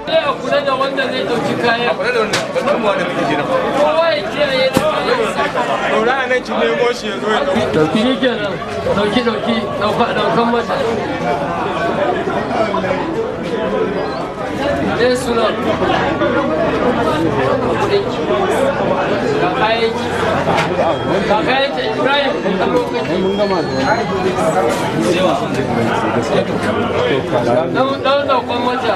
a kula da wanda zai dauki kayan. A kula da wanda ban kuma wanda kake jira. Kowa ya kiyaye da kayan. Dora nan ki nemo shi ya zo ya dauki. Dauki shi kenan. Daukan mata. Ne suna. Ga kayan ki Ibrahim a lokaci. Mun gama da daukan mata.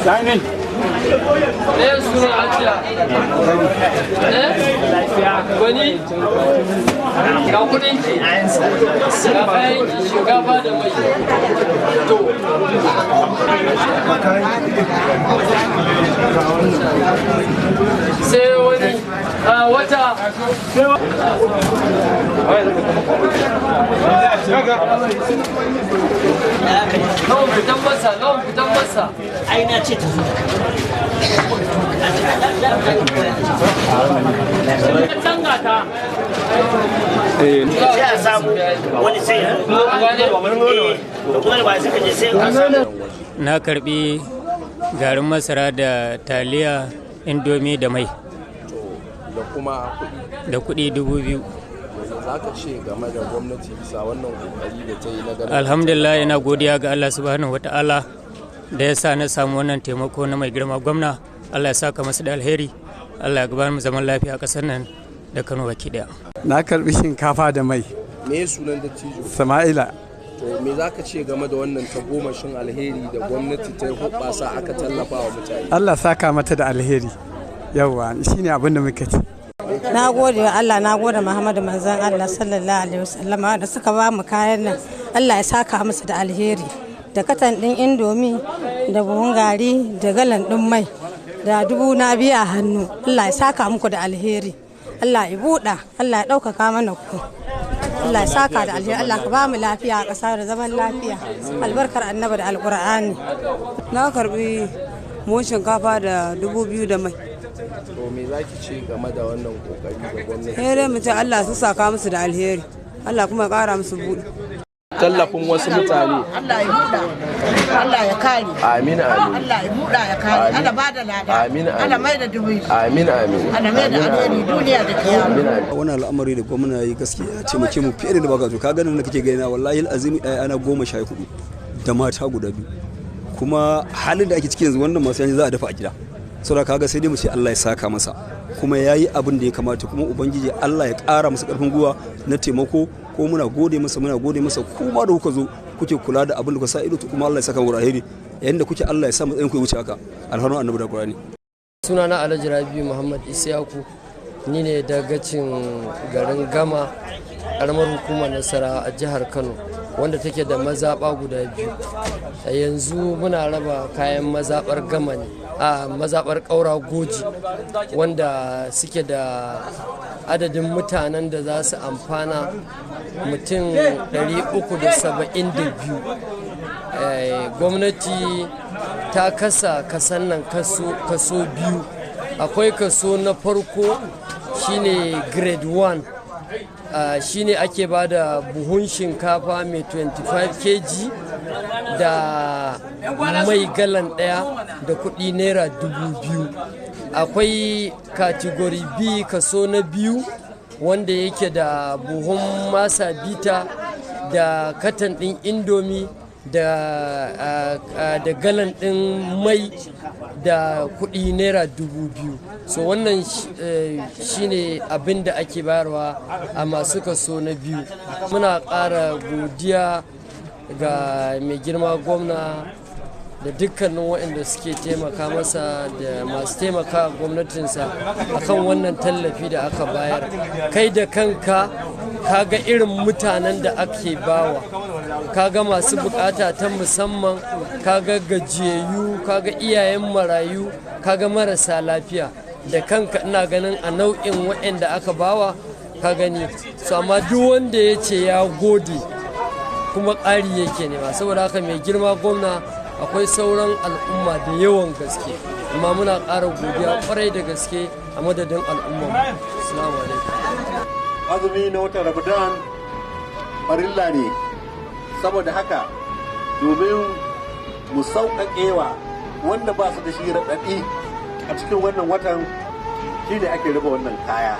Signing. Ne suna ajiya. Wani ga kudin ki. Ga kayan ki shinkafa da mai. To. Sai wani wata. Lawan fitan masa. Ai na ce ta zo. Canza ta. Sai a samu wani sai na karbi garin masara da taliya indomi da mai da kuma da kuɗi 2,000. za ka ce game da gwamnati bisa wannan kokari da ta yi na garin? Alhamdulillah, ina godiya ga Allah subhanahu wata'ala da ya sa na samu wannan taimako na mai girma gwamna. Allah ya saka masa da alheri, Allah ya gabatar mu zaman lafiya a ƙasar nan da Kano baki daya. Na karbi shinkafa da mai. Me sunan dattijo? Sama'ila. To me za ka ce game da wannan tagomashin alheri da gwamnati ta yi hoɓɓasa aka tallafa wa mutane? Allah saka mata da alheri. Yawwa shine abin da muke ci. Na gode wa Allah, na gode Muhammadu manzon Allah sallallahu alaihi wasallam da suka ba mu kayan nan. Allah ya saka musu da alheri. Da katan din indomi, da buhun gari, da galan din mai, da 2,000 a hannu. Allah ya saka muku da alheri. Allah ya buɗa, Allah ya ɗaukaka mana ku. Allah ya saka da alheri, Allah ka ba mu lafiya a ƙasa da zaman lafiya. Albarkar annabi da alƙur'ani. Na karbi mun shinkafa da 2,000 da mai. To me za ki ce game da wannan kokari da gwamnati? Dai mutum Allah su saka musu da alheri, Allah kuma ya ƙara musu buɗe. Tallafin wasu mutane. Allah ya buɗa, Allah ya kare. Amin amin. Allah ya buɗa ya kare. Allah ba da lada. Amin amin. Allah mai da dubu. Amin amin. Allah mai da alheri duniya da kiyama. Amin amin. Wannan al'amari da gwamna yi gaskiya ce muke mu fiye da baka to ka ganin da kake gani na wallahi alazimi ana 14 da mata guda 2 kuma halin da ake cikin yanzu wannan masu yanzu za a dafa a gida saboda kaga sai dai mu ce Allah ya saka masa kuma yayi abin da ya kamata kuma ubangiji Allah ya ƙara masa ƙarfin gwiwa na taimako ko muna gode masa kuma da kuka zo kuke kula da abin da kuka sa ido kuma Allah ya saka mu alheri yayin da kuke Allah ya sa matsayin ku ya wuce haka alharun annabi da Qur'ani. Sunana Alhaji Rabi Muhammad Isiyaku, ni ne dagacin garin Gama, karamar hukumar Nasara a jihar Kano, wanda take da mazaɓa guda 2. A yanzu muna raba kayan mazaɓar Gama ne a mazaɓar Ƙaura Goji, wanda suke da adadin mutanen da za su amfana mutum 372. Gwamnati ta kasa kasan nan kaso 2. Akwai kaso na farko shine grade 1, shine ake ba da buhun shinkafa mai 25 kg da mai galan 1 da kuɗi naira 2,000. Akwai category B kaso na 2 wanda yake da buhun masa bita da katan ɗin indomi da galan ɗin mai da kuɗi naira 2,000. So wannan shine abin da ake bayarwa a masu kaso na 2. Muna ƙara godiya ga mai girma gwamna da dukkanin waɗanda suke taimaka masa da masu taimaka gwamnatinsa akan wannan tallafi da aka bayar. Kai da kanka kaga irin mutanen da ake bawa, kaga masu bukata ta musamman, kaga gajiyayyu, kaga iyayen marayu, kaga marasa lafiya. Da kanka ina ganin a nau'in waɗanda aka bawa ka gani. So amma duk wanda ya ce ya gode kuma ƙari yake nema, saboda haka mai girma gwamna akwai sauran al'umma da yawan gaske, amma muna ƙara godiya kwarai da gaske a madadin al'umma. Assalamu alaikum. azumi na watan Ramadan farilla ne, saboda haka domin mu sauƙaƙewa wanda ba su da shi raɗaɗi a cikin wannan watan shi ne ake raba wannan kaya.